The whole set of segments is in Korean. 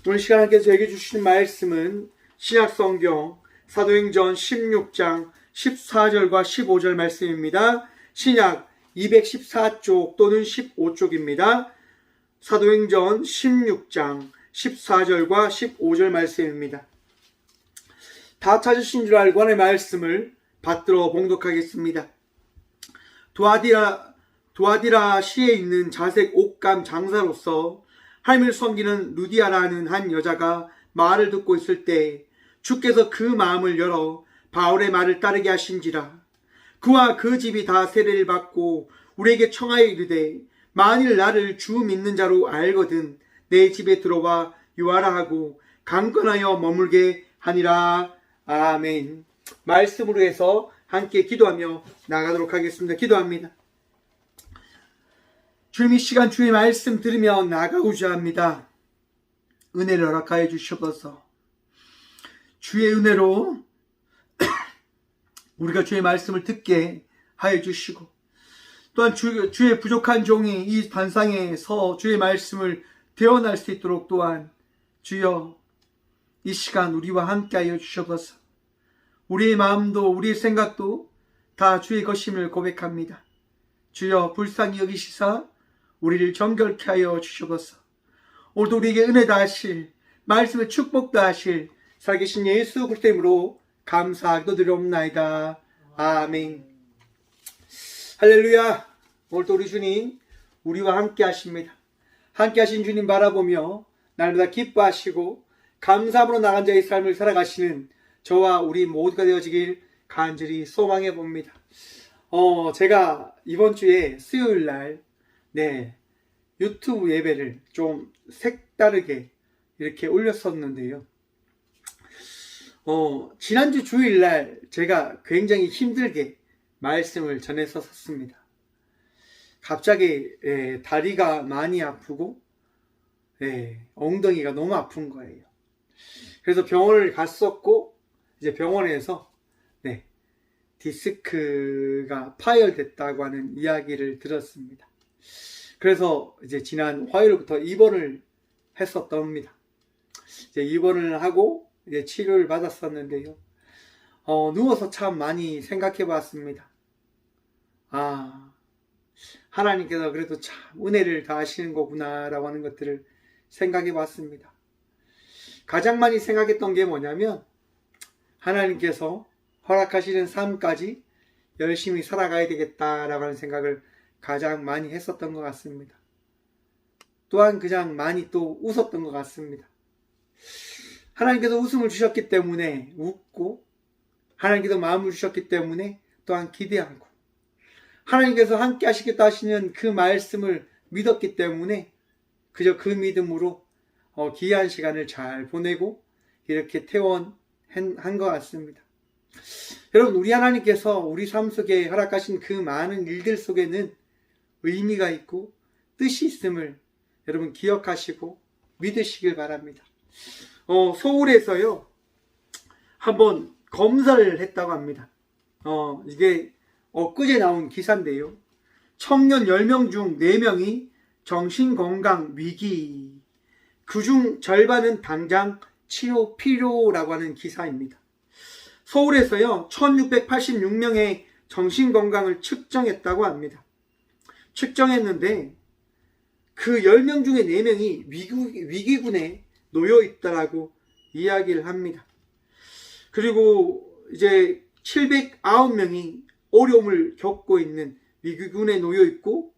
오늘 시간 함께 저에게 주신 말씀은 신약성경 사도행전 16장 14절과 15절 말씀입니다. 신약 214쪽 또는 15쪽입니다. 사도행전 16장 14절과 15절 말씀입니다. 다 찾으신 줄 알고 하나님의 말씀을 받들어 봉독하겠습니다. 두아디라 시에 있는 자색 옷감 장사로서 하나님을 섬기는 루디아라는 한 여자가 말을 듣고 있을 때 주께서 그 마음을 열어 바울의 말을 따르게 하신지라. 그와 그 집이 다 세례를 받고 우리에게 청하여 이르되 만일 나를 주 믿는 자로 알거든 내 집에 들어와 유하라 하고 강건하여 머물게 하니라. 아멘. 말씀으로 해서 함께 기도하며 나가도록 하겠습니다. 기도합니다. 주님, 이 시간 주의 말씀 들으며 나가고자 합니다. 은혜를 허락하여 주시옵소서. 주의 은혜로 우리가 주의 말씀을 듣게 하여 주시고, 또한 주의 부족한 종이 이 단상에 서 주의 말씀을 대언할 수 있도록 또한 주여 이 시간 우리와 함께 하여 주시옵소서. 우리의 마음도 우리의 생각도 다 주의 것임을 고백합니다. 주여 불쌍히 여기시사 우리를 정결케 하여 주시옵소서. 오늘도 우리에게 은혜 다하실, 말씀의 축복 다하실 살아계신 예수 그리스도 이름으로 감사하기도 드리옵나이다. 아멘. 할렐루야. 오늘도 우리 주님 우리와 함께 하십니다. 함께 하신 주님 바라보며 날마다 기뻐하시고 감사함으로 나간 자의 삶을 살아가시는 저와 우리 모두가 되어지길 간절히 소망해 봅니다. 제가 이번 주에 수요일 날 유튜브 예배를 좀 색다르게 이렇게 올렸었는데요. 지난주 주일날 제가 굉장히 힘들게 말씀을 전했었습니다. 갑자기 다리가 많이 아프고 엉덩이가 너무 아픈 거예요. 그래서 병원을 갔었고, 이제 병원에서 디스크가 파열됐다고 하는 이야기를 들었습니다. 그래서 이제 지난 화요일부터 입원을 했었답니다. 이제 입원을 하고 이제 치료를 받았었는데요. 누워서 참 많이 생각해 봤습니다. 하나님께서 그래도 참 은혜를 다하시는 거구나라고 하는 것들을 생각해 봤습니다. 가장 많이 생각했던 게 뭐냐면, 하나님께서 허락하시는 삶까지 열심히 살아가야 되겠다라고 하는 생각을 가장 많이 했었던 것 같습니다. 또한 그냥 많이 또 웃었던 것 같습니다. 하나님께서 웃음을 주셨기 때문에 웃고, 하나님께서 마음을 주셨기 때문에 또한 기대하고, 하나님께서 함께 하시겠다 하시는 그 말씀을 믿었기 때문에 그저 그 믿음으로 귀한 시간을 잘 보내고 이렇게 퇴원한 것 같습니다. 여러분, 우리 하나님께서 우리 삶 속에 허락하신 그 많은 일들 속에는 의미가 있고 뜻이 있음을 여러분 기억하시고 믿으시길 바랍니다. 서울에서요 한번 검사를 했다고 합니다. 이게 엊그제 나온 기사인데요. 청년 10명 중 4명이 정신건강 위기, 그중 절반은 당장 치료 필요라고 하는 기사입니다. 서울에서요 1686명의 정신건강을 측정했다고 합니다. 측정했는데 그 10명 중에 4명이 위기군에 놓여 있다라고 이야기를 합니다. 그리고 이제 709명이 어려움을 겪고 있는 위기군에 놓여 있고,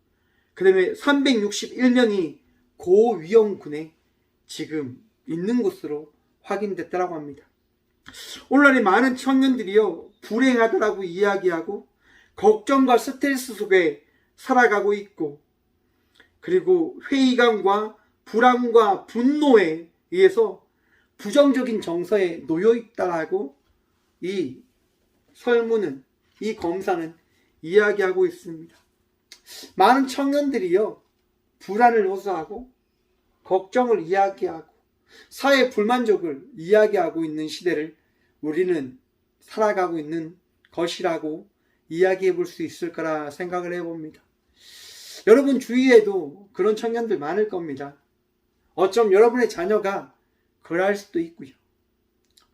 그 다음에 361명이 고위험군에 지금 있는 것으로 확인됐다고 합니다. 오늘날의 많은 청년들이요 불행하다라고 이야기하고 걱정과 스트레스 속에 살아가고 있고, 그리고 회의감과 불안과 분노에 의해서 부정적인 정서에 놓여 있다라고 이 설문은, 이 검사는 이야기하고 있습니다. 많은 청년들이요 불안을 호소하고 걱정을 이야기하고 사회 불만족을 이야기하고 있는 시대를 우리는 살아가고 있는 것이라고 이야기해 볼 수 있을 거라 생각을 해봅니다. 여러분 주위에도 그런 청년들 많을 겁니다. 어쩜 여러분의 자녀가 그럴 수도 있고요.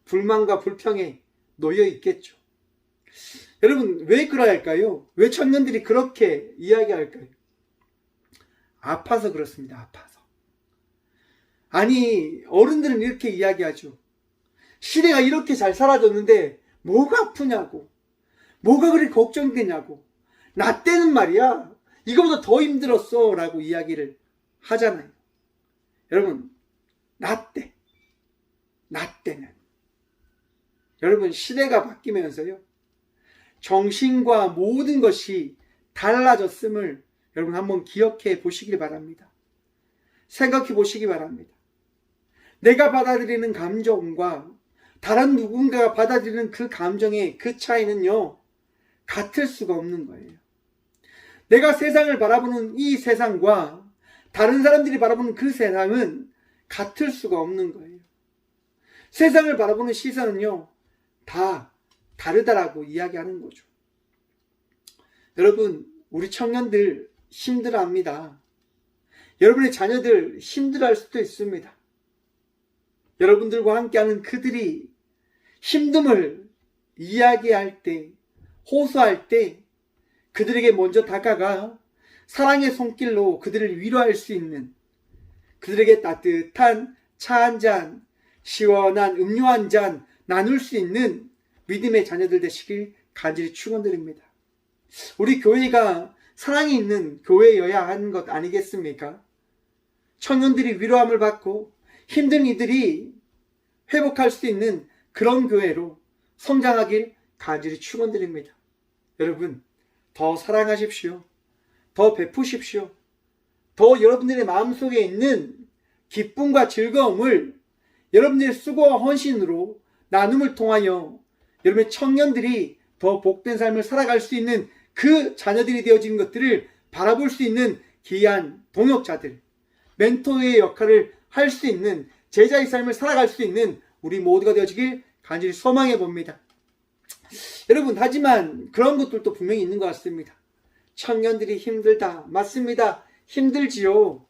불만과 불평에 놓여 있겠죠. 여러분, 왜 그러야 할까요? 왜 청년들이 그렇게 이야기할까요? 아파서 그렇습니다. 아파서. 아니, 어른들은 이렇게 이야기하죠. 시대가 이렇게 잘 사라졌는데 뭐가 아프냐고, 뭐가 그렇게 걱정되냐고, 나 때는 말이야 이거보다 더 힘들었어 라고 이야기를 하잖아요. 여러분, 나 때는 여러분, 시대가 바뀌면서요, 정신과 모든 것이 달라졌음을 여러분 한번 기억해 보시길 바랍니다. 생각해 보시기 바랍니다. 내가 받아들이는 감정과 다른 누군가가 받아들이는 그 감정의 그 차이는요, 같을 수가 없는 거예요. 내가 세상을 바라보는 이 세상과 다른 사람들이 바라보는 그 세상은 같을 수가 없는 거예요. 세상을 바라보는 시선은요, 다 다르다라고 이야기하는 거죠. 여러분, 우리 청년들 힘들어합니다. 여러분의 자녀들 힘들어할 수도 있습니다. 여러분들과 함께하는 그들이 힘듦을 이야기할 때, 호소할 때 그들에게 먼저 다가가 사랑의 손길로 그들을 위로할 수 있는, 그들에게 따뜻한 차 한 잔, 시원한 음료 한 잔 나눌 수 있는 믿음의 자녀들 되시길 간절히 축원드립니다. 우리 교회가 사랑이 있는 교회여야 하는 것 아니겠습니까? 청년들이 위로함을 받고 힘든 이들이 회복할 수 있는 그런 교회로 성장하길 간절히 축원드립니다. 여러분, 더 사랑하십시오. 더 베푸십시오. 더 여러분들의 마음속에 있는 기쁨과 즐거움을 여러분들의 수고와 헌신으로 나눔을 통하여 여러분의 청년들이 더 복된 삶을 살아갈 수 있는 그 자녀들이 되어진 것들을 바라볼 수 있는 귀한 동역자들, 멘토의 역할을 할 수 있는, 제자의 삶을 살아갈 수 있는 우리 모두가 되어지길 간절히 소망해 봅니다. 여러분, 하지만 그런 것들도 분명히 있는 것 같습니다. 청년들이 힘들다. 맞습니다. 힘들지요.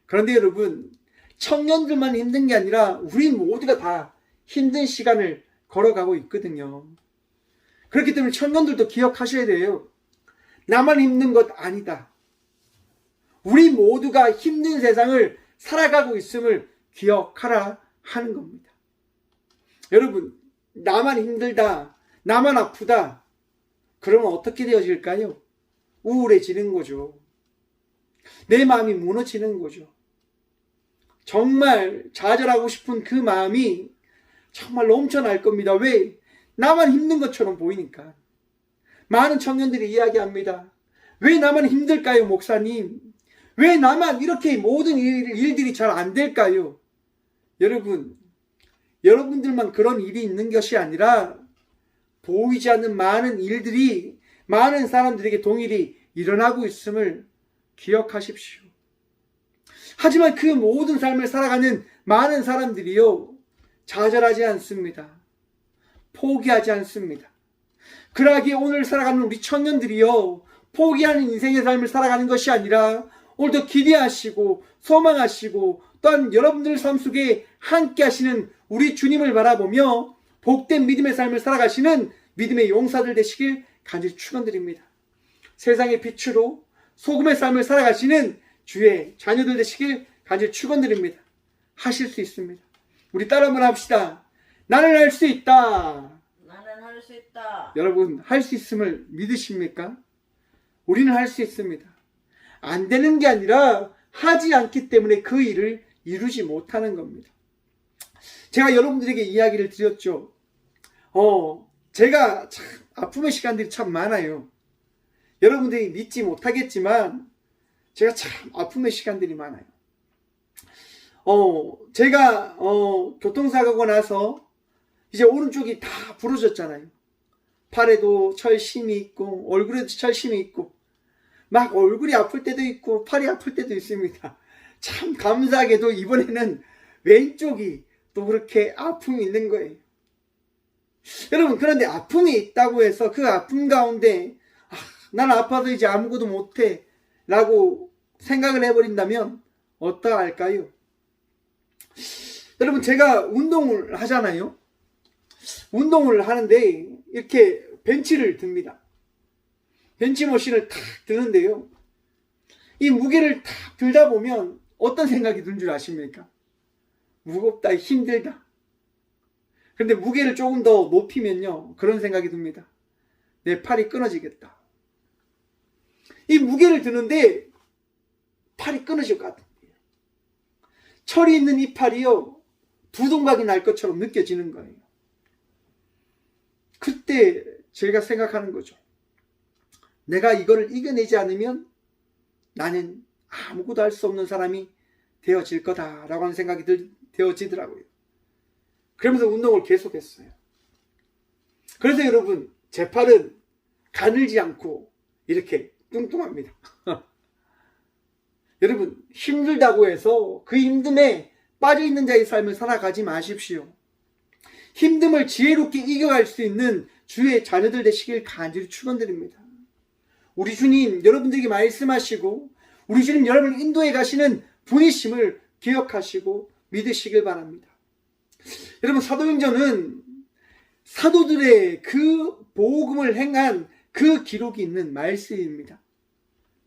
그런데 여러분, 청년들만 힘든 게 아니라 우리 모두가 다 힘든 시간을 걸어가고 있거든요. 그렇기 때문에 청년들도 기억하셔야 돼요. 나만 힘든 것 아니다. 우리 모두가 힘든 세상을 살아가고 있음을 기억하라 하는 겁니다. 여러분, 나만 힘들다, 나만 아프다, 그러면 어떻게 되어질까요? 우울해지는 거죠. 내 마음이 무너지는 거죠. 정말 좌절하고 싶은 그 마음이 정말 넘쳐날 겁니다. 왜? 나만 힘든 것처럼 보이니까. 많은 청년들이 이야기합니다. 왜 나만 힘들까요, 목사님? 왜 나만 이렇게 모든 일들이 잘 안 될까요? 여러분, 여러분들만 그런 일이 있는 것이 아니라 보이지 않는 많은 일들이 많은 사람들에게 동일히 일어나고 있음을 기억하십시오. 하지만 그 모든 삶을 살아가는 많은 사람들이요, 좌절하지 않습니다. 포기하지 않습니다. 그러기에 오늘 살아가는 우리 청년들이요, 포기하는 인생의 삶을 살아가는 것이 아니라 오늘도 기대하시고 소망하시고 또한 여러분들 삶 속에 함께 하시는 우리 주님을 바라보며 복된 믿음의 삶을 살아가시는 믿음의 용사들 되시길 간절히 축원드립니다. 세상의 빛으로 소금의 삶을 살아가시는 주의 자녀들 되시길 간절히 축원드립니다. 하실 수 있습니다. 우리 따라 한번 합시다. 나는 할 수 있다. 나는 할 수 있다. 여러분, 할 수 있음을 믿으십니까? 우리는 할 수 있습니다. 안 되는 게 아니라 하지 않기 때문에 그 일을 이루지 못하는 겁니다. 제가 여러분들에게 이야기를 드렸죠. 제가 참 아픔의 시간들이 참 많아요. 여러분들이 믿지 못하겠지만 제가 참 아픔의 시간들이 많아요. 제가 교통사고가 나서 이제 오른쪽이 다 부러졌잖아요. 팔에도 철심이 있고 얼굴에도 철심이 있고 막 얼굴이 아플 때도 있고 팔이 아플 때도 있습니다. 참 감사하게도 이번에는 왼쪽이 또 그렇게 아픔이 있는 거예요. 여러분, 그런데 아픔이 있다고 해서 그 아픔 가운데 나는 아파서 이제 아무것도 못해 라고 생각을 해버린다면 어떠할까요? 여러분, 제가 운동을 하잖아요. 운동을 하는데 이렇게 벤치를 듭니다. 벤치머신을 탁 드는데요, 이 무게를 탁 들다 보면 어떤 생각이 든 줄 아십니까? 무겁다, 힘들다. 그런데 무게를 조금 더 높이면요, 그런 생각이 듭니다. 내 팔이 끊어지겠다. 이 무게를 드는데 팔이 끊어질 것 같아요. 철이 있는 이 팔이요, 두동강이 날 것처럼 느껴지는 거예요. 그때 제가 생각하는 거죠. 내가 이거를 이겨내지 않으면 나는 아무것도 할 수 없는 사람이 되어질 거다라고 하는 생각이 되어지더라고요. 그러면서 운동을 계속했어요. 그래서 여러분, 제 팔은 가늘지 않고 이렇게 뚱뚱합니다. 여러분, 힘들다고 해서 그 힘듦에 빠져있는 자의 삶을 살아가지 마십시오. 힘듦을 지혜롭게 이겨갈 수 있는 주의 자녀들 되시길 간절히 축원드립니다. 우리 주님 여러분들에게 말씀하시고 우리 주님 여러분을 인도해 가시는 분이심을 기억하시고 믿으시길 바랍니다. 여러분, 사도행전은 사도들의 그 복음을 행한 그 기록이 있는 말씀입니다.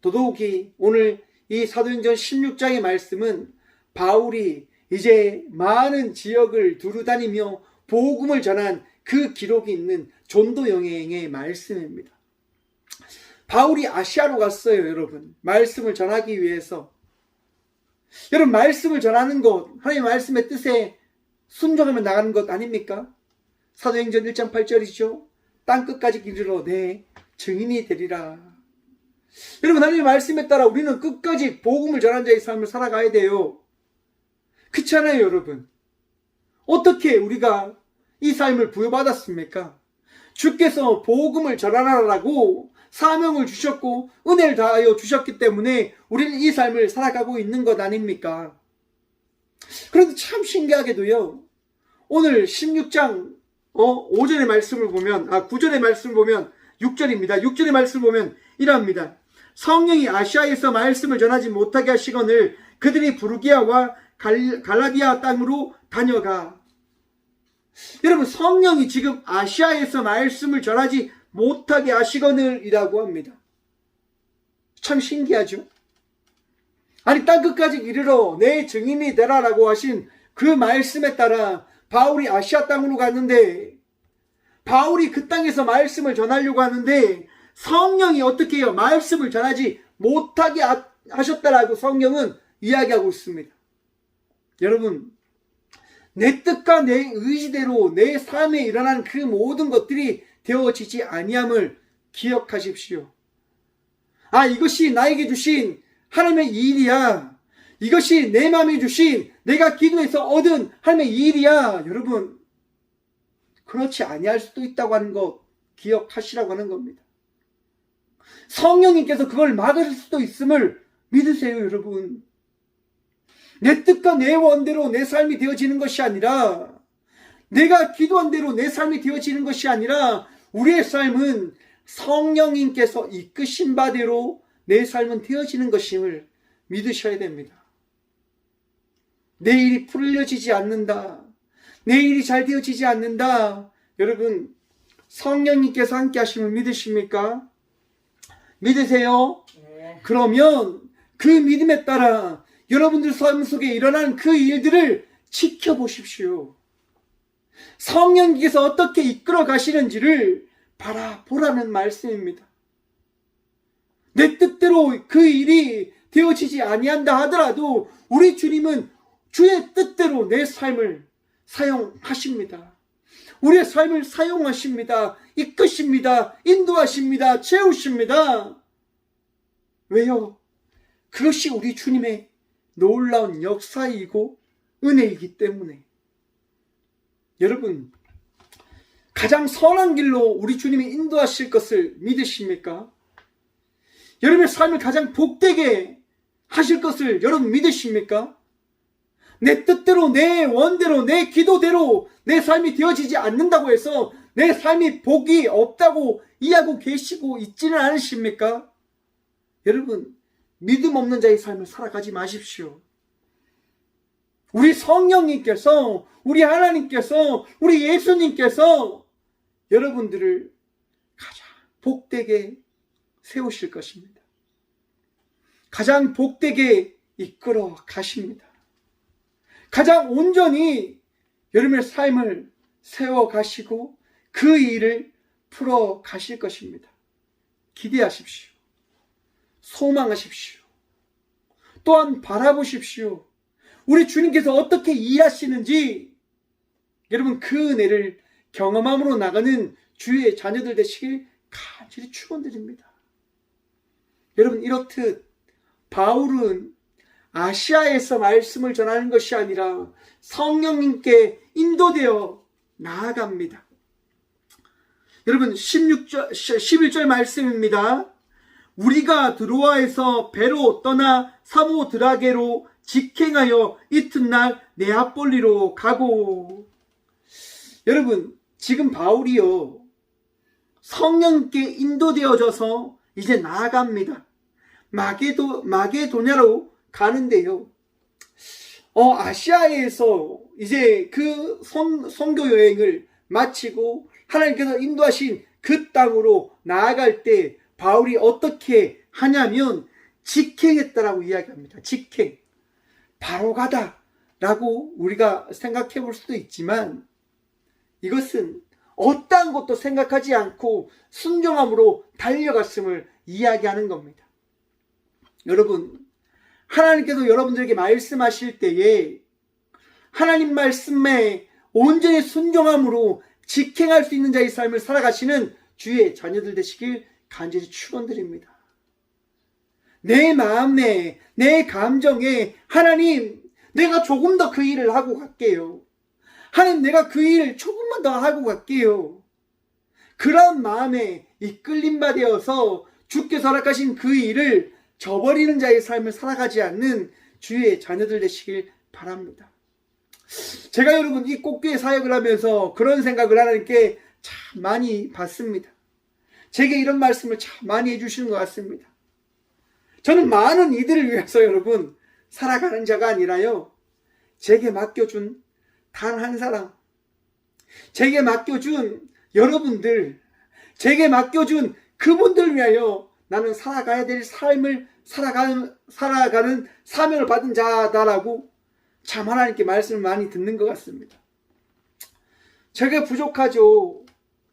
더더욱이 오늘 이 사도행전 16장의 말씀은 바울이 이제 많은 지역을 두루다니며 복음을 전한 그 기록이 있는 전도 여행의 말씀입니다. 바울이 아시아로 갔어요, 여러분. 말씀을 전하기 위해서. 여러분, 말씀을 전하는 것, 하나님의 말씀의 뜻에 순종하며 나가는 것 아닙니까? 사도행전 1장 8절이죠. 땅끝까지 이르러 내 증인이 되리라. 여러분, 하나님의 말씀에 따라 우리는 끝까지 복음을 전한 자의 삶을 살아가야 돼요. 그렇잖아요, 여러분. 어떻게 우리가 이 삶을 부여받았습니까? 주께서 복음을 전하라고 사명을 주셨고 은혜를 다하여 주셨기 때문에 우리는 이 삶을 살아가고 있는 것 아닙니까? 그런데 참 신기하게도요, 오늘 16장 5절의 말씀을 보면, 9절의 말씀을 보면 6절입니다. 6절의 말씀을 보면 이러합니다. 성령이 아시아에서 말씀을 전하지 못하게 하시거늘 그들이 부르기아와 갈라디아 땅으로 다녀가. 여러분, 성령이 지금 아시아에서 말씀을 전하지 못하게 하시거늘이라고 합니다. 참 신기하죠? 아니, 땅끝까지 이르러 내 증인이 되라라고 하신 그 말씀에 따라 바울이 아시아 땅으로 갔는데, 바울이 그 땅에서 말씀을 전하려고 하는데 성령이 어떻게 해요? 말씀을 전하지 못하게 하셨다라고 성경은 이야기하고 있습니다. 여러분, 내 뜻과 내 의지대로 내 삶에 일어난 그 모든 것들이 되어지지 아니함을 기억하십시오. 이것이 나에게 주신 하나님의 일이야. 이것이 내 마음에 주신 내가 기도해서 얻은 하나님의 일이야. 여러분, 그렇지 아니할 수도 있다고 하는 것 기억하시라고 하는 겁니다. 성령님께서 그걸 막을 수도 있음을 믿으세요, 여러분. 내 뜻과 내 원대로 내 삶이 되어지는 것이 아니라, 내가 기도한 대로 내 삶이 되어지는 것이 아니라, 우리의 삶은 성령님께서 이끄신 바대로 내 삶은 되어지는 것임을 믿으셔야 됩니다. 내 일이 풀려지지 않는다, 내 일이 잘 되어지지 않는다. 여러분, 성령님께서 함께 하심을 믿으십니까? 믿으세요? 네. 그러면 그 믿음에 따라 여러분들 삶 속에 일어난 그 일들을 지켜보십시오. 성령님께서 어떻게 이끌어 가시는지를 바라보라는 말씀입니다. 내 뜻대로 그 일이 되어지지 아니한다 하더라도 우리 주님은 주의 뜻대로 내 삶을 사용하십니다. 우리의 삶을 사용하십니다. 이끄십니다. 인도하십니다. 채우십니다. 왜요? 그것이 우리 주님의 놀라운 역사이고 은혜이기 때문에. 여러분, 가장 선한 길로 우리 주님이 인도하실 것을 믿으십니까? 여러분의 삶을 가장 복되게 하실 것을 여러분 믿으십니까? 내 뜻대로, 내 원대로, 내 기도대로 내 삶이 되어지지 않는다고 해서 내 삶이 복이 없다고 이해하고 계시고 있지는 않으십니까? 여러분, 믿음 없는 자의 삶을 살아가지 마십시오. 우리 성령님께서, 우리 하나님께서, 우리 예수님께서 여러분들을 가장 복되게 세우실 것입니다. 가장 복되게 이끌어 가십니다. 가장 온전히 여러분의 삶을 세워 가시고 그 일을 풀어 가실 것입니다. 기대하십시오. 소망하십시오. 또한 바라보십시오. 우리 주님께서 어떻게 일하시는지 여러분 그 은혜를 경험함으로 나가는 주의 자녀들 되시길 간절히 축원드립니다. 여러분 이렇듯 바울은 아시아에서 말씀을 전하는 것이 아니라 성령님께 인도되어 나아갑니다. 여러분 11절 말씀입니다. 우리가 드로아에서 배로 떠나 사모드라게로 직행하여 이튿날 네아폴리로 가고. 여러분 지금 바울이요 성령께 인도되어져서 이제 나아갑니다. 마게도냐로 가는데요. 아시아에서 이제 그 선교 여행을 마치고 하나님께서 인도하신 그 땅으로 나아갈 때 바울이 어떻게 하냐면 직행했다라고 이야기합니다. 직행. 바로 가다라고 우리가 생각해 볼 수도 있지만 이것은 어떠한 것도 생각하지 않고 순종함으로 달려갔음을 이야기하는 겁니다. 여러분, 하나님께서 여러분들에게 말씀하실 때에 하나님 말씀에 온전히 순종함으로 직행할 수 있는 자의 삶을 살아가시는 주의 자녀들 되시길 간절히 축원드립니다. 내 마음에, 내 감정에 하나님, 내가 조금 더 그 일을 하고 갈게요. 하나님, 내가 그 일을 조금만 더 하고 갈게요. 그런 마음에 이끌림 받아서 주께서 허락하신 그 일을 저버리는 자의 삶을 살아가지 않는 주의 자녀들 되시길 바랍니다. 제가 여러분 이 꽃교회 사역을 하면서 그런 생각을 하나님께 참 많이 받습니다. 제게 이런 말씀을 참 많이 해주시는 것 같습니다. 저는 많은 이들을 위해서 여러분 살아가는 자가 아니라요, 제게 맡겨준 단 한 사람, 제게 맡겨준 여러분들, 제게 맡겨준 그분들 위하여 나는 살아가야 될 삶을 살아가는 사명을 받은 자다라고 참 하나님께 말씀을 많이 듣는 것 같습니다. 제가 부족하죠.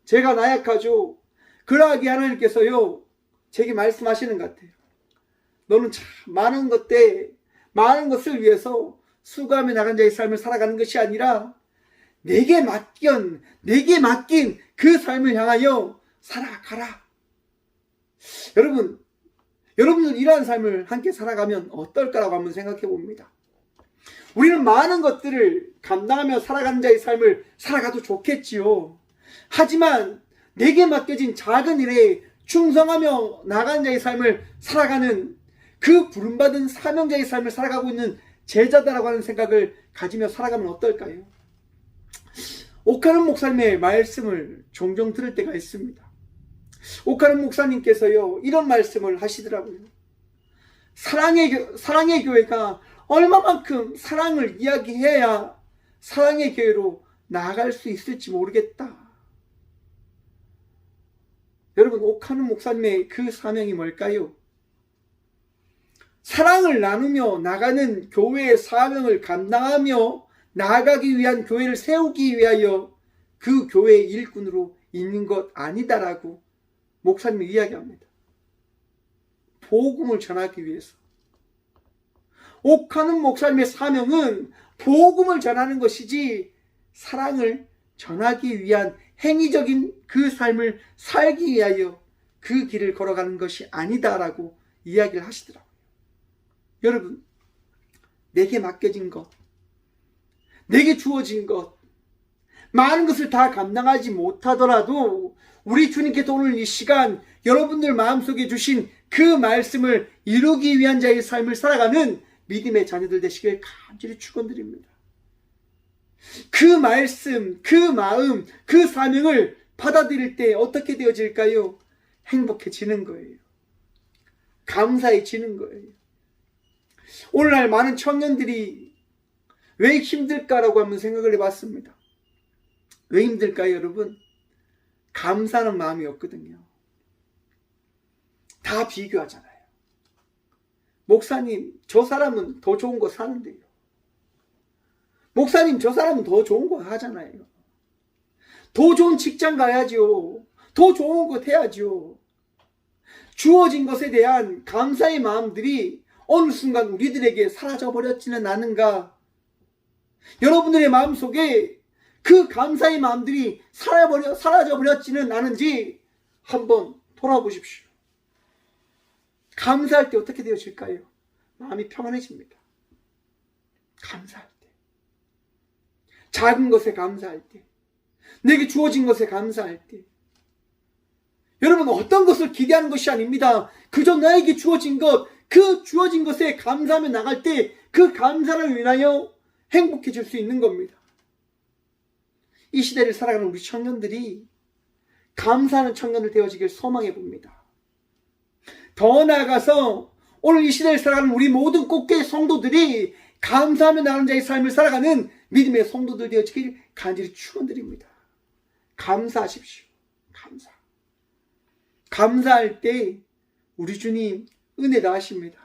제가 나약하죠. 그러하기에 하나님께서요 제게 말씀하시는 것 같아요. 너는 참 많은 것을 위해서 수고하며 나간 자의 삶을 살아가는 것이 아니라 내게 맡긴 그 삶을 향하여 살아가라. 여러분들 이러한 삶을 함께 살아가면 어떨까라고 한번 생각해 봅니다. 우리는 많은 것들을 감당하며 살아가는 자의 삶을 살아가도 좋겠지요. 하지만 내게 맡겨진 작은 일에 충성하며 나가는 자의 삶을 살아가는 그 부름받은 사명자의 삶을 살아가고 있는 제자다라고 하는 생각을 가지며 살아가면 어떨까요? 옥하는 목사님의 말씀을 종종 들을 때가 있습니다. 옥하는 목사님께서요 이런 말씀을 하시더라고요. 사랑의 교회가 얼마만큼 사랑을 이야기해야 사랑의 교회로 나아갈 수 있을지 모르겠다. 여러분, 옥하는 목사님의 그 사명이 뭘까요? 사랑을 나누며 나가는 교회의 사명을 감당하며 나아가기 위한 교회를 세우기 위하여 그 교회의 일꾼으로 있는 것 아니다라고 목사님이 이야기합니다. 복음을 전하기 위해서. 옥하는 목사님의 사명은 복음을 전하는 것이지 사랑을 전하기 위한 행위적인 그 삶을 살기 위하여 그 길을 걸어가는 것이 아니다라고 이야기를 하시더라고요. 여러분, 내게 맡겨진 것, 내게 주어진 것, 많은 것을 다 감당하지 못하더라도 우리 주님께서 오늘 이 시간 여러분들 마음속에 주신 그 말씀을 이루기 위한 자의 삶을 살아가는 믿음의 자녀들 되시길 간절히 축원드립니다. 그 말씀, 그 마음, 그 사명을 받아들일 때 어떻게 되어질까요? 행복해지는 거예요. 감사해지는 거예요. 오늘날 많은 청년들이 왜 힘들까라고 한번 생각을 해봤습니다. 왜 힘들까요, 여러분? 감사하는 마음이 없거든요. 다 비교하잖아요. 목사님, 저 사람은 더 좋은 거 사는데요. 목사님, 저 사람은 더 좋은 거 하잖아요. 더 좋은 직장 가야죠. 더 좋은 것 해야죠. 주어진 것에 대한 감사의 마음들이 어느 순간 우리들에게 사라져버렸지는 않은가? 여러분들의 마음속에 그 감사의 마음들이 사라져버렸지는 않은지 한번 돌아보십시오. 감사할 때 어떻게 되어질까요? 마음이 평안해집니다. 감사할 때. 작은 것에 감사할 때. 내게 주어진 것에 감사할 때. 여러분, 어떤 것을 기대하는 것이 아닙니다. 그저 나에게 주어진 것, 그 주어진 것에 감사하며 나갈 때 그 감사를 인하여 행복해질 수 있는 겁니다. 이 시대를 살아가는 우리 청년들이 감사하는 청년을 되어지길 소망해 봅니다. 더 나아가서 오늘 이 시대를 살아가는 우리 모든 꽃게 성도들이 감사하며 나가는 자의 삶을 살아가는 믿음의 성도들 되어지길 간절히 축원드립니다. 감사하십시오. 감사. 감사할 때 우리 주님 은혜 다하십니다.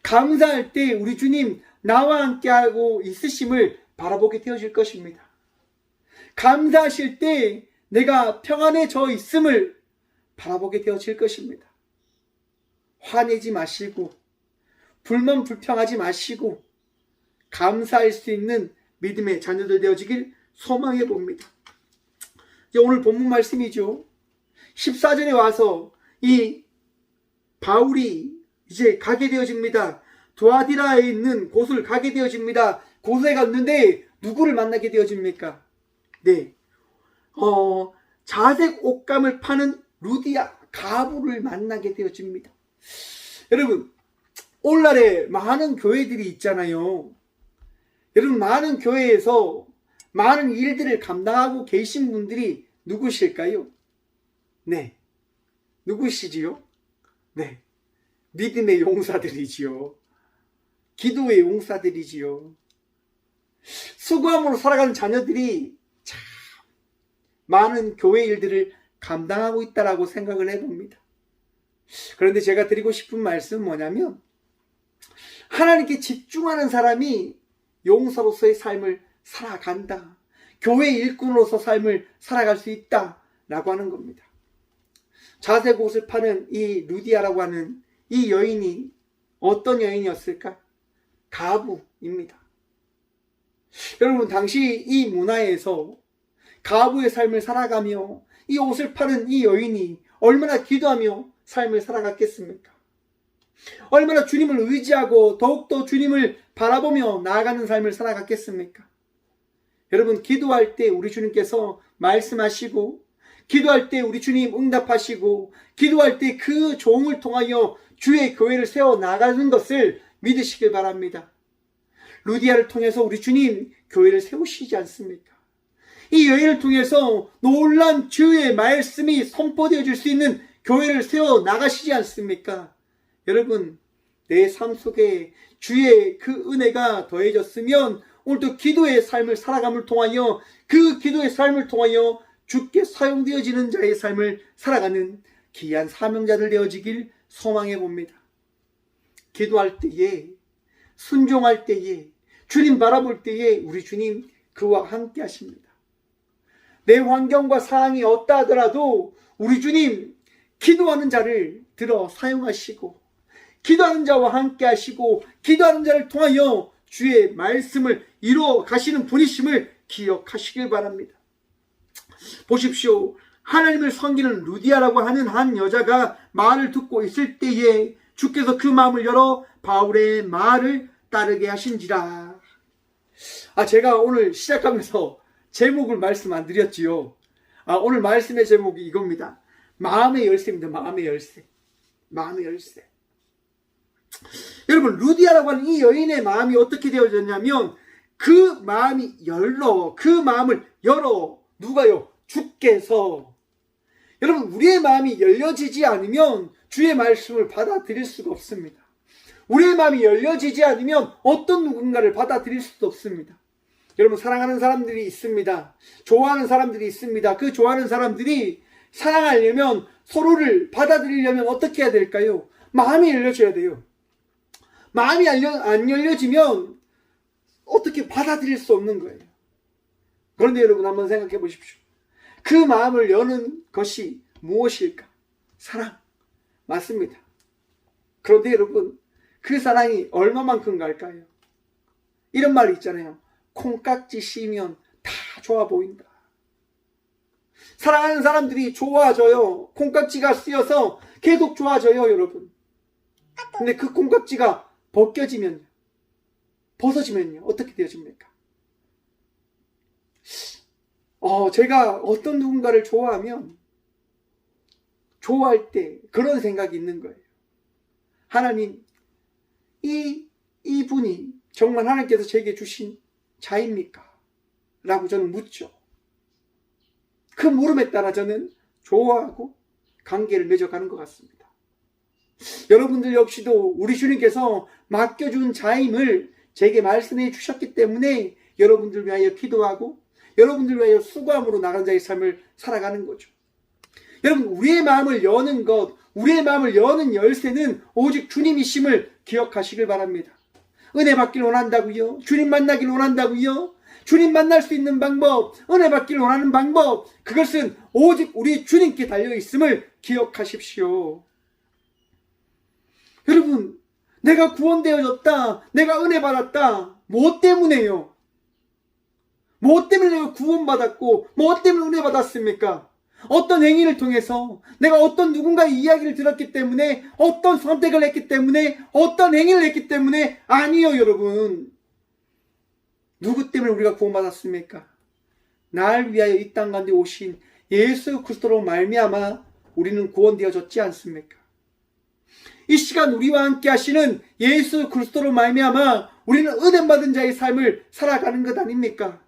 감사할 때 우리 주님 나와 함께하고 있으심을 바라보게 되어질 것입니다. 감사하실 때 내가 평안해져 있음을 바라보게 되어질 것입니다. 화내지 마시고 불만 불평하지 마시고 감사할 수 있는 믿음의 자녀들 되어지길 소망해 봅니다. 이제 오늘 본문 말씀이죠. 14절에 와서 이 바울이 이제 가게 되어집니다. 두아디라에 있는 곳을 가게 되어집니다. 곳에 갔는데 누구를 만나게 되어집니까? 네, 자색 옷감을 파는 루디아 가부를 만나게 되어집니다. 여러분, 오늘날에 많은 교회들이 있잖아요. 여러분, 많은 교회에서 많은 일들을 감당하고 계신 분들이 누구실까요? 네, 누구시지요? 네, 믿음의 용사들이지요. 기도의 용사들이지요. 수고함으로 살아가는 자녀들이 참 많은 교회 일들을 감당하고 있다라고 생각을 해봅니다. 그런데 제가 드리고 싶은 말씀은 뭐냐면, 하나님께 집중하는 사람이 용사로서의 삶을 살아간다. 교회 일꾼으로서 삶을 살아갈 수 있다라고 하는 겁니다. 자색 옷을 파는 이 루디아라고 하는 이 여인이 어떤 여인이었을까? 가부입니다. 여러분, 당시 이 문화에서 가부의 삶을 살아가며 이 옷을 파는 이 여인이 얼마나 기도하며 삶을 살아갔겠습니까? 얼마나 주님을 의지하고 더욱더 주님을 바라보며 나아가는 삶을 살아갔겠습니까? 여러분, 기도할 때 우리 주님께서 말씀하시고, 기도할 때 우리 주님 응답하시고, 기도할 때 그 종을 통하여 주의 교회를 세워 나가는 것을 믿으시길 바랍니다. 루디아를 통해서 우리 주님 교회를 세우시지 않습니까? 이 여인을 통해서 놀란 주의 말씀이 선포되어질 수 있는 교회를 세워 나가시지 않습니까? 여러분, 내 삶 속에 주의 그 은혜가 더해졌으면 오늘도 기도의 삶을 살아감을 통하여, 그 기도의 삶을 통하여 주께 사용되어지는 자의 삶을 살아가는 귀한 사명자들 되어지길 소망해 봅니다. 기도할 때에, 순종할 때에, 주님 바라볼 때에 우리 주님 그와 함께 하십니다. 내 환경과 상황이 어떠 하더라도 우리 주님 기도하는 자를 들어 사용하시고, 기도하는 자와 함께 하시고, 기도하는 자를 통하여 주의 말씀을 이루어 가시는 분이심을 기억하시길 바랍니다. 보십시오. 하나님을 섬기는 루디아라고 하는 한 여자가 말을 듣고 있을 때에 주께서 그 마음을 열어 바울의 말을 따르게 하신지라. 제가 오늘 시작하면서 제목을 말씀 안 드렸지요. 오늘 말씀의 제목이 이겁니다. 마음의 열쇠입니다. 마음의 열쇠. 마음의 열쇠. 여러분, 루디아라고 하는 이 여인의 마음이 어떻게 되어졌냐면, 그 마음이 그 마음을 열어. 누가요? 주께서. 여러분, 우리의 마음이 열려지지 않으면 주의 말씀을 받아들일 수가 없습니다. 우리의 마음이 열려지지 않으면 어떤 누군가를 받아들일 수도 없습니다. 여러분, 사랑하는 사람들이 있습니다. 좋아하는 사람들이 있습니다. 그 좋아하는 사람들이 사랑하려면, 서로를 받아들이려면 어떻게 해야 될까요? 마음이 열려져야 돼요. 마음이 안 열려지면 어떻게 받아들일 수 없는 거예요. 그런데 여러분, 한번 생각해 보십시오. 그 마음을 여는 것이 무엇일까? 사랑. 맞습니다. 그런데 여러분, 그 사랑이 얼마만큼 갈까요? 이런 말이 있잖아요. 콩깍지 씌면 다 좋아 보인다. 사랑하는 사람들이 좋아져요. 콩깍지가 씌어서 계속 좋아져요, 여러분. 근데 그 콩깍지가 벗겨지면요, 벗어지면요, 어떻게 되어집니까? 제가 어떤 누군가를 좋아하면, 좋아할 때 그런 생각이 있는 거예요. 하나님, 이분이 정말 하나님께서 제게 주신 자입니까? 라고 저는 묻죠. 그 물음에 따라 저는 좋아하고 관계를 맺어가는 것 같습니다. 여러분들 역시도 우리 주님께서 맡겨준 자임을 제게 말씀해 주셨기 때문에 여러분들 위하여 기도하고 여러분들 위하여 수고함으로 나간 자의 삶을 살아가는 거죠. 여러분, 우리의 마음을 여는 것, 우리의 마음을 여는 열쇠는 오직 주님이심을 기억하시길 바랍니다. 은혜 받길 원한다고요? 주님 만나길 원한다고요? 주님 만날 수 있는 방법, 은혜 받길 원하는 방법, 그것은 오직 우리 주님께 달려있음을 기억하십시오. 여러분, 내가 구원되어졌다, 내가 은혜 받았다, 무엇 때문에요? 무엇 때문에 내가 구원받았고 무엇 때문에 은혜 받았습니까? 어떤 행위를 통해서, 내가 어떤 누군가의 이야기를 들었기 때문에, 어떤 선택을 했기 때문에, 어떤 행위를 했기 때문에 아니요, 여러분. 누구 때문에 우리가 구원받았습니까? 날 위하여 이 땅 가운데 오신 예수 그리스도로 말미암아 우리는 구원되어졌지 않습니까? 이 시간 우리와 함께 하시는 예수 그리스도로 말미암아 우리는 은혜 받은 자의 삶을 살아가는 것 아닙니까?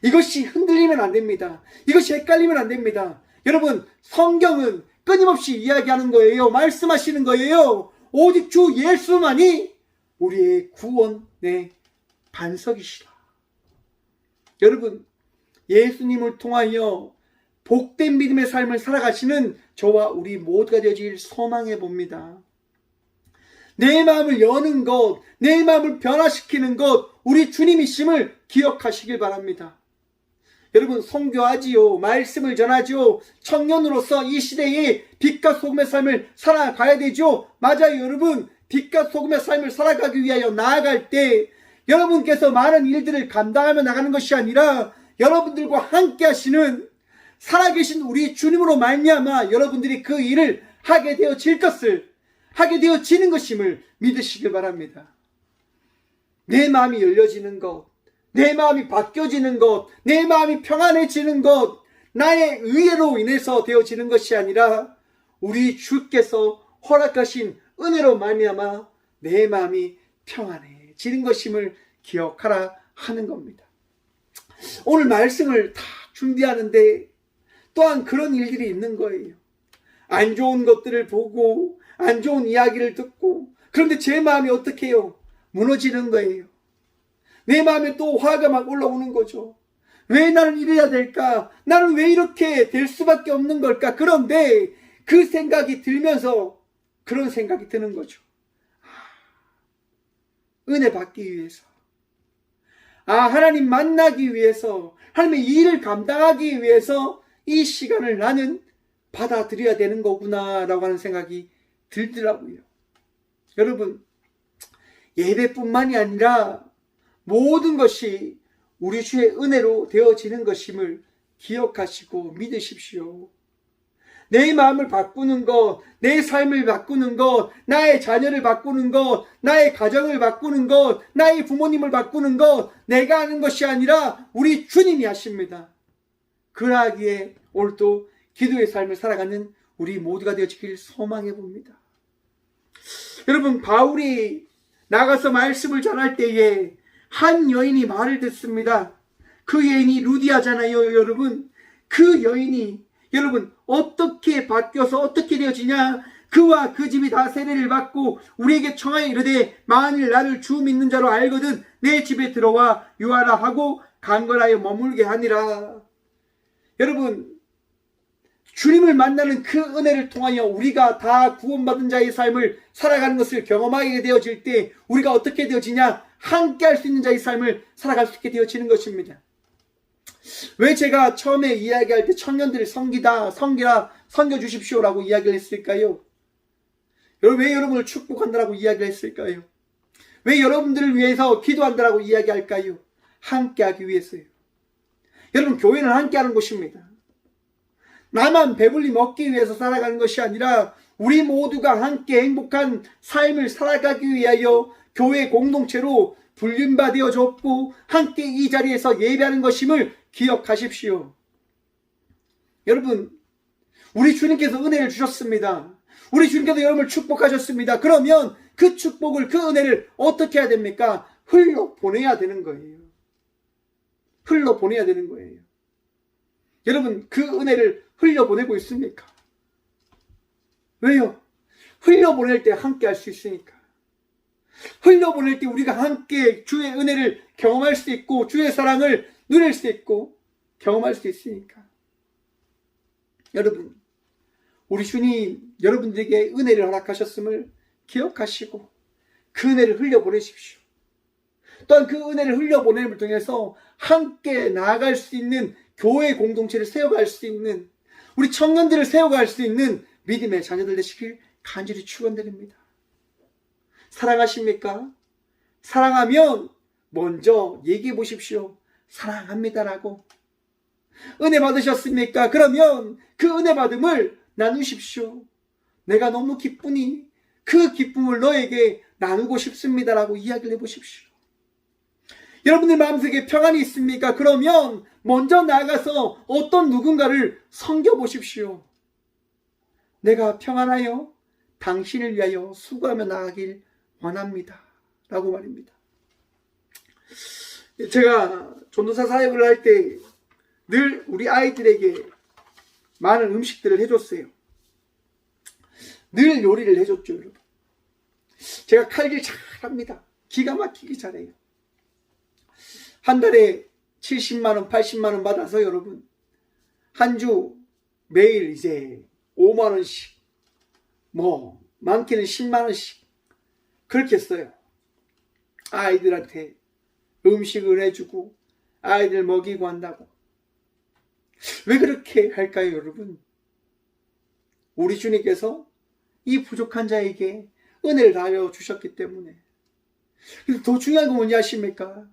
이것이 흔들리면 안 됩니다. 이것이 헷갈리면 안 됩니다. 여러분, 성경은 끊임없이 이야기하는 거예요. 말씀하시는 거예요. 오직 주 예수만이 우리의 구원의 반석이시다. 여러분, 예수님을 통하여 복된 믿음의 삶을 살아가시는 저와 우리 모두가 되어질 소망해 봅니다. 내 마음을 여는 것, 내 마음을 변화시키는 것, 우리 주님이심을 기억하시길 바랍니다. 여러분, 선교하지요. 말씀을 전하지요. 청년으로서 이 시대에 빛과 소금의 삶을 살아가야 되죠. 맞아요, 여러분. 빛과 소금의 삶을 살아가기 위하여 나아갈 때 여러분께서 많은 일들을 감당하며 나가는 것이 아니라 여러분들과 함께 하시는 살아계신 우리 주님으로 말미암아 여러분들이 그 일을 하게 되어질 것을, 하게 되어지는 것임을 믿으시길 바랍니다. 내 마음이 열려지는 것, 내 마음이 바뀌어지는 것, 내 마음이 평안해지는 것, 나의 의회로 인해서 되어지는 것이 아니라 우리 주께서 허락하신 은혜로 말미암아 내 마음이 평안해지는 것임을 기억하라 하는 겁니다. 오늘 말씀을 다 준비하는데 또한 그런 일들이 있는 거예요. 안 좋은 것들을 보고 안 좋은 이야기를 듣고, 그런데 제 마음이 어떻게 해요? 무너지는 거예요. 내 마음에 또 화가 막 올라오는 거죠. 왜 나는 이래야 될까? 나는 왜 이렇게 될 수밖에 없는 걸까? 그런데 그 생각이 들면서 그런 생각이 드는 거죠. 은혜 받기 위해서, 하나님 만나기 위해서, 하나님의 일을 감당하기 위해서 이 시간을 나는 받아들여야 되는 거구나 라고 하는 생각이 들더라고요. 여러분, 예배뿐만이 아니라 모든 것이 우리 주의 은혜로 되어지는 것임을 기억하시고 믿으십시오. 내 마음을 바꾸는 것, 내 삶을 바꾸는 것, 나의 자녀를 바꾸는 것, 나의 가정을 바꾸는 것, 나의 부모님을 바꾸는 것, 내가 하는 것이 아니라 우리 주님이 하십니다. 그러하기에 오늘도 기도의 삶을 살아가는 우리 모두가 되어지길 소망해 봅니다. 여러분, 바울이 나가서 말씀을 전할 때에 한 여인이 말을 듣습니다. 그 여인이 루디아잖아요, 여러분. 그 여인이 여러분 어떻게 바뀌어서 어떻게 되어지냐? 그와 그 집이 다 세례를 받고 우리에게 청하여 이르되 만일 나를 주 믿는 자로 알거든 내 집에 들어와 유하라 하고 강건하여 머물게 하니라. 여러분, 주님을 만나는 그 은혜를 통하여 우리가 다 구원받은 자의 삶을 살아가는 것을 경험하게 되어질 때 우리가 어떻게 되어지냐? 함께 할 수 있는 자의 삶을 살아갈 수 있게 되어지는 것입니다. 왜 제가 처음에 이야기할 때 청년들을 섬기라 섬겨주십시오라고 이야기를 했을까요? 왜 여러분을 축복한다라고 이야기를 했을까요? 왜 여러분들을 위해서 기도한다라고 이야기할까요? 함께하기 위해서요. 여러분, 교회는 함께하는 곳입니다. 나만 배불리 먹기 위해서 살아가는 것이 아니라 우리 모두가 함께 행복한 삶을 살아가기 위하여 교회 공동체로 불림받아졌고 함께 이 자리에서 예배하는 것임을 기억하십시오. 여러분, 우리 주님께서 은혜를 주셨습니다. 우리 주님께서 여러분을 축복하셨습니다. 그러면 그 축복을, 그 은혜를 어떻게 해야 됩니까? 흘러보내야 되는 거예요. 흘러보내야 되는 거예요. 여러분, 그 은혜를 흘려보내고 있습니까? 왜요? 흘려보낼 때 함께 할 수 있으니까. 흘려보낼 때 우리가 함께 주의 은혜를 경험할 수 있고 주의 사랑을 누릴 수 있고 경험할 수 있으니까. 여러분, 우리 주님 여러분들에게 은혜를 허락하셨음을 기억하시고 그 은혜를 흘려보내십시오. 또한 그 은혜를 흘려보냄을 통해서 함께 나아갈 수 있는 교회 공동체를 세워갈 수 있는, 우리 청년들을 세워갈 수 있는 믿음의 자녀들 되시길 간절히 축원드립니다. 사랑하십니까? 사랑하면 먼저 얘기해 보십시오. 사랑합니다라고. 은혜 받으셨습니까? 그러면 그 은혜 받음을 나누십시오. 내가 너무 기쁘니 그 기쁨을 너에게 나누고 싶습니다라고 이야기를 해보십시오. 여러분들 마음속에 평안이 있습니까? 그러면 먼저 나아가서 어떤 누군가를 섬겨보십시오. 내가 평안하여 당신을 위하여 수고하며 나아가길 원합니다 라고 말입니다. 제가 전도사 사역을 할 때 늘 우리 아이들에게 많은 음식들을 해줬어요. 늘 요리를 해줬죠, 여러분. 제가 칼질 잘합니다. 기가 막히게 잘해요. 한 달에 70만원, 80만원 받아서 여러분, 한 주 매일 이제 5만원씩, 많게는 10만원씩, 그렇게 써요. 아이들한테 음식을 해주고, 아이들 먹이고 한다고. 왜 그렇게 할까요, 여러분? 우리 주님께서 이 부족한 자에게 은혜를 다하여 주셨기 때문에. 더 중요한 건 뭐냐 하십니까?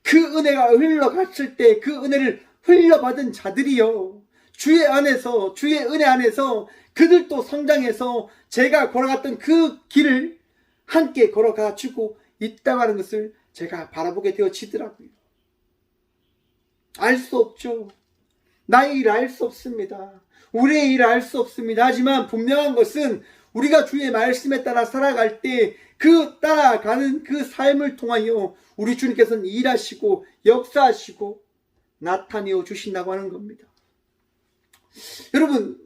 그 은혜가 흘러갔을 때 그 은혜를 흘려받은 자들이요, 주의 안에서, 주의 은혜 안에서 그들도 성장해서 제가 걸어갔던 그 길을 함께 걸어가 주고 있다고 하는 것을 제가 바라보게 되어지더라고요. 알 수 없죠. 나의 일을 알 수 없습니다. 우리의 일을 알 수 없습니다. 하지만 분명한 것은 우리가 주의 말씀에 따라 살아갈 때 그 따라가는 그 삶을 통하여 우리 주님께서는 일하시고 역사하시고 나타내어 주신다고 하는 겁니다. 여러분,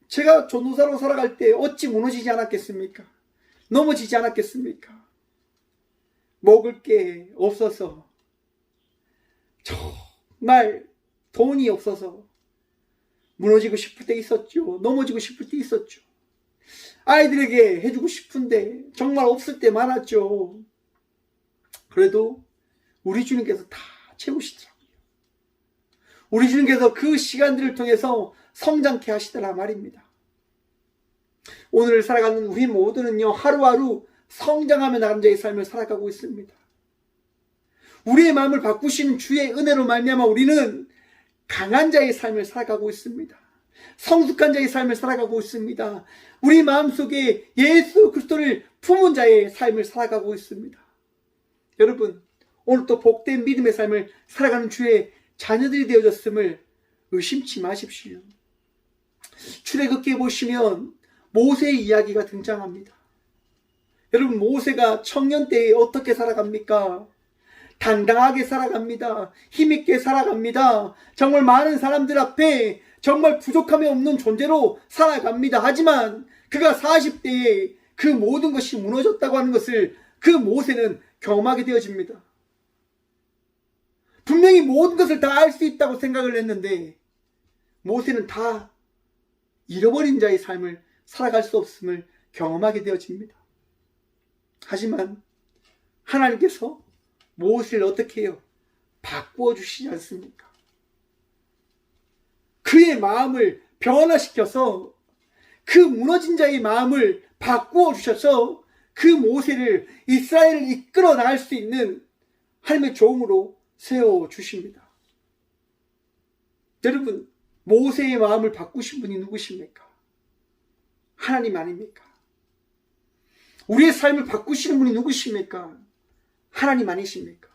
제가 전도사로 살아갈 때 어찌 무너지지 않았겠습니까? 넘어지지 않았겠습니까? 먹을 게 없어서, 정말 돈이 없어서 무너지고 싶을 때 있었죠. 넘어지고 싶을 때 있었죠. 아이들에게 해주고 싶은데 정말 없을 때 많았죠. 그래도 우리 주님께서 다 채우시더라고요. 우리 주님께서 그 시간들을 통해서 성장케 하시더라 말입니다. 오늘 살아가는 우리 모두는요, 하루하루 성장하며 나가는 자의 삶을 살아가고 있습니다. 우리의 마음을 바꾸시는 주의 은혜로 말미암아 우리는 강한 자의 삶을 살아가고 있습니다. 성숙한 자의 삶을 살아가고 있습니다. 우리 마음속에 예수 그리스도를 품은 자의 삶을 살아가고 있습니다. 여러분, 오늘 또 복된 믿음의 삶을 살아가는 주의 자녀들이 되어졌음을 의심치 마십시오. 출애굽기에 보시면 모세의 이야기가 등장합니다. 여러분, 모세가 청년 때에 어떻게 살아갑니까? 당당하게 살아갑니다. 힘있게 살아갑니다. 정말 많은 사람들 앞에 정말 부족함이 없는 존재로 살아갑니다. 하지만 그가 40대에 그 모든 것이 무너졌다고 하는 것을 그 모세는 경험하게 되어집니다. 분명히 모든 것을 다 알 수 있다고 생각을 했는데 모세는 다 잃어버린 자의 삶을 살아갈 수 없음을 경험하게 되어집니다. 하지만 하나님께서 모세를 어떻게 해요? 바꾸어 주시지 않습니까? 그의 마음을 변화시켜서 그 무너진 자의 마음을 바꾸어 주셔서 그 모세를 이스라엘을 이끌어 나갈 수 있는 하나님의 종으로 세워 주십니다. 여러분, 모세의 마음을 바꾸신 분이 누구십니까? 하나님 아닙니까? 우리의 삶을 바꾸시는 분이 누구십니까? 하나님 아니십니까?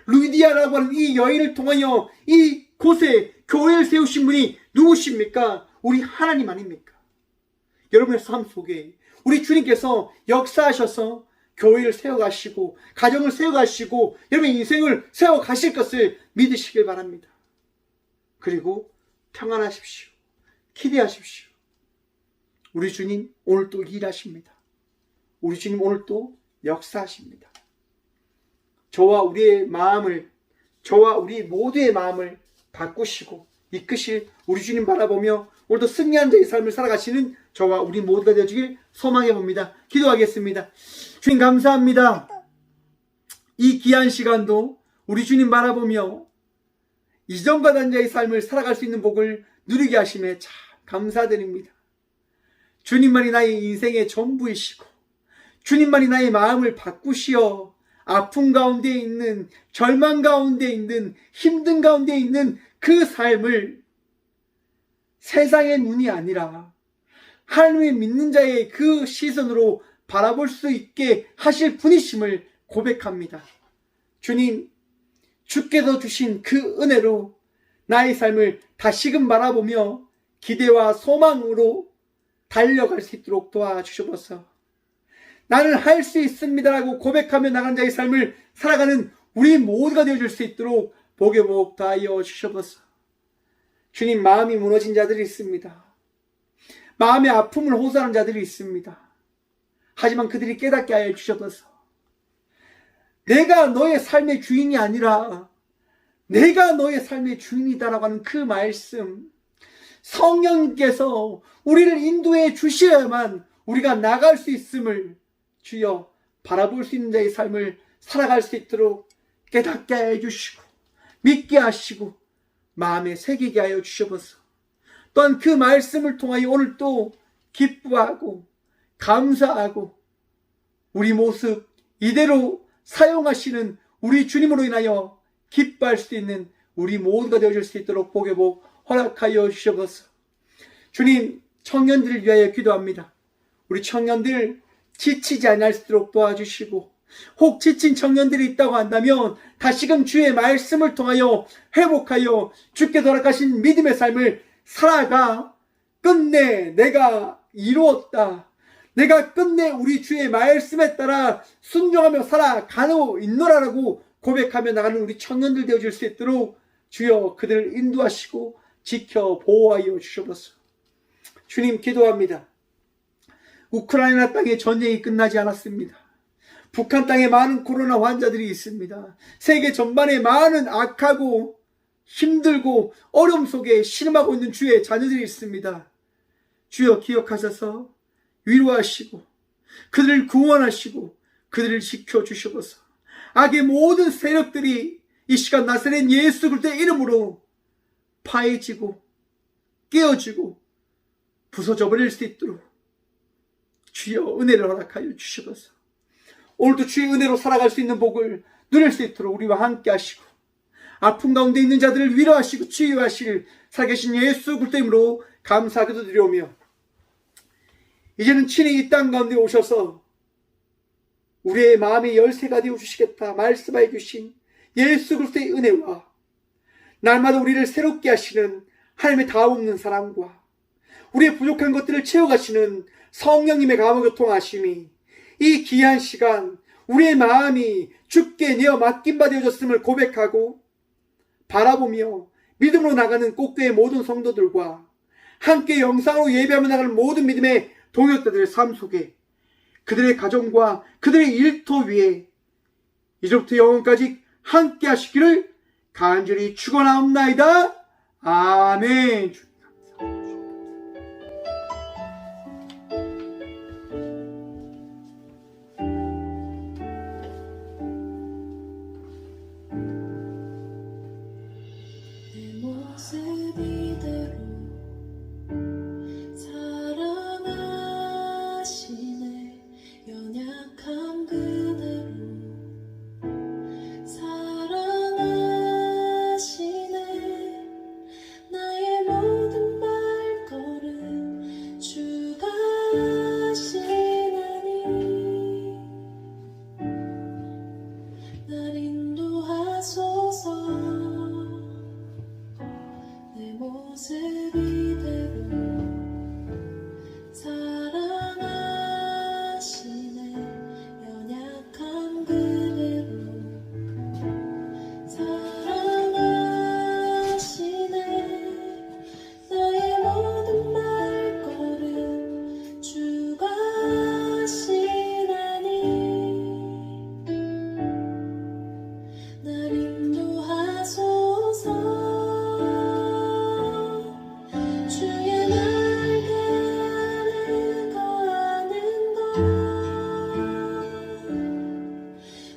루디아라고 하는 이 여인을 통하여 이 곳에 교회를 세우신 분이 누구십니까? 우리 하나님 아닙니까? 여러분의 삶 속에 우리 주님께서 역사하셔서 교회를 세워가시고 가정을 세워가시고 여러분의 인생을 세워가실 것을 믿으시길 바랍니다. 그리고 평안하십시오. 기대하십시오. 우리 주님 오늘 또 일하십니다. 우리 주님 오늘 또 역사하십니다. 저와 우리의 마음을, 저와 우리 모두의 마음을 바꾸시고 이끄실 우리 주님 바라보며 오늘도 승리한 자의 삶을 살아가시는 저와 우리 모두가 되어주길 소망해 봅니다. 기도하겠습니다. 주님 감사합니다. 이 귀한 시간도 우리 주님 바라보며 이전과 다른 자의 삶을 살아갈 수 있는 복을 누리게 하심에 참 감사드립니다. 주님만이 나의 인생의 전부이시고 주님만이 나의 마음을 바꾸시어 아픔 가운데 있는, 절망 가운데 있는, 힘든 가운데 있는 그 삶을 세상의 눈이 아니라 하나님의 믿는 자의 그 시선으로 바라볼 수 있게 하실 분이심을 고백합니다. 주님, 주께서 주신 그 은혜로 나의 삶을 다시금 바라보며 기대와 소망으로 달려갈 수 있도록 도와주셔서 나는 할 수 있습니다라고 고백하며 나가는 자의 삶을 살아가는 우리 모두가 되어줄 수 있도록 복의 복 다하여 주셔서 주님, 마음이 무너진 자들이 있습니다. 마음의 아픔을 호소하는 자들이 있습니다. 하지만 그들이 깨닫게 하여 주셔서 내가 너의 삶의 주인이 아니라 내가 너의 삶의 주인이다라고 하는 그 말씀, 성령께서 우리를 인도해 주셔야만 우리가 나갈 수 있음을 주여 바라볼 수 있는 자의 삶을 살아갈 수 있도록 깨닫게 하여 주시고 믿게 하시고 마음에 새기게 하여 주셔서 또한 그 말씀을 통하여 오늘 또 기뻐하고 감사하고 우리 모습 이대로 사용하시는 우리 주님으로 인하여 기뻐할 수 있는 우리 모두가 되어줄 수 있도록 복의 복 허락하여 주셔서 주님, 청년들을 위하여 기도합니다. 우리 청년들 지치지 않을수록 도와주시고 혹 지친 청년들이 있다고 한다면 다시금 주의 말씀을 통하여 회복하여 주께서 허락하신 믿음의 삶을 살아가 끝내 내가 이루었다. 내가 끝내 우리 주의 말씀에 따라 순종하며 살아가고 있노라라고 고백하며 나가는 우리 청년들 되어줄 수 있도록 주여 그들을 인도하시고 지켜 보호하여 주셔서 주님 기도합니다. 우크라이나 땅의 전쟁이 끝나지 않았습니다. 북한 땅에 많은 코로나 환자들이 있습니다. 세계 전반에 많은 악하고 힘들고 어려움 속에 신음하고 있는 주의 자녀들이 있습니다. 주여 기억하셔서 위로하시고 그들을 구원하시고 그들을 지켜주셔서 악의 모든 세력들이 이 시간 나사렛 예수 그리스도의 이름으로 파해지고 깨어지고 부서져 버릴 수 있도록 주여 은혜를 허락하여 주시옵소서. 오늘도 주의 은혜로 살아갈 수 있는 복을 누릴 수 있도록 우리와 함께 하시고 아픔 가운데 있는 자들을 위로하시고 치유하실 살아계신 예수 그리스도 이름으로 감사하게도 드려오며 이제는 친히 이 땅 가운데 오셔서 우리의 마음의 열쇠가 되어주시겠다 말씀하여 주신 예수 그리스도의 은혜와 날마다 우리를 새롭게 하시는 하나님의 다없는 사랑과 우리의 부족한 것들을 채워가시는 성령님의 감화교통하심이 이 귀한 시간 우리의 마음이 주께 내어 맡긴 바 되어졌음을 고백하고 바라보며 믿음으로 나가는 꼭교의 모든 성도들과 함께 영상으로 예배하며 나가는 모든 믿음의 동역자들의 삶 속에 그들의 가정과 그들의 일터 위에 이제부터 영원까지 함께 하시기를 간절히 축원하옵나이다. 아멘. 내 모습 이대로 사랑하시네. 연약함 그대로 사랑하시네. 나의 모든 발걸음 주가 하시나니 날 인도하소서. 내 모습 이대로 사랑하시네. 연약함 그대로 사랑하시네. 나의 모든 발걸음 주가 하시나니 날 인도하소서. 주의 날개 안에 거하는 것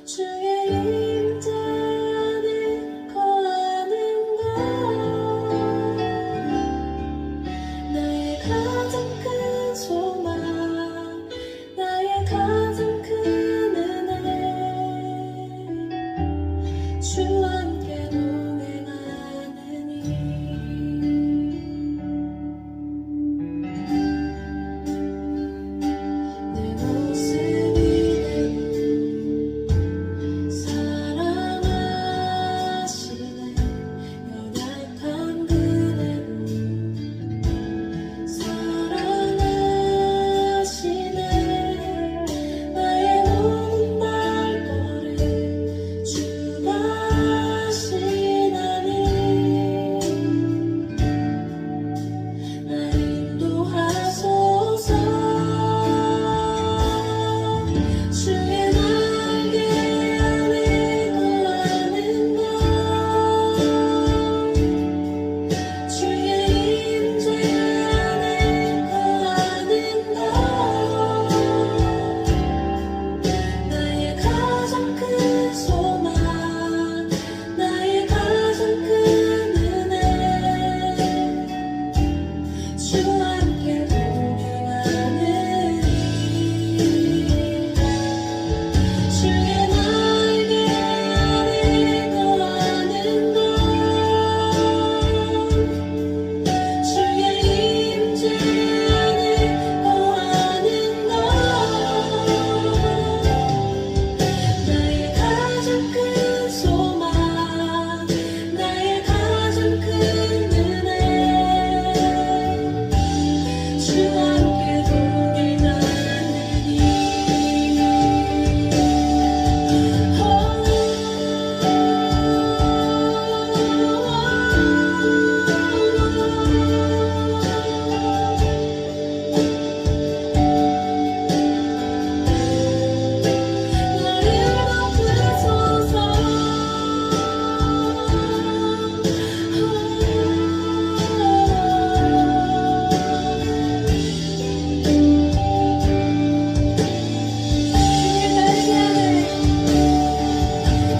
주의 임재 안에 거하는 것 나의 가장 큰 소망 나의 가장 큰 은혜 주 함께 동행하느니 내 모습 이대로 사랑하시네. 연약함 그대로 사랑하시네. 나의 모든 발걸음 주가 하시나니 날 인도하소서. 주의 날개 안에 거하는 것 주의 임재 안에 거하는 것 나의 가장 큰 소망 나의 가장 큰 은혜 주 함께 동행하느니 주의 날개 안에 거하는 것 주의 임재 안에 거하는 것 나의 가장 큰 소망 나의 가장 큰 은혜 주 함께 동행하느니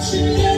주의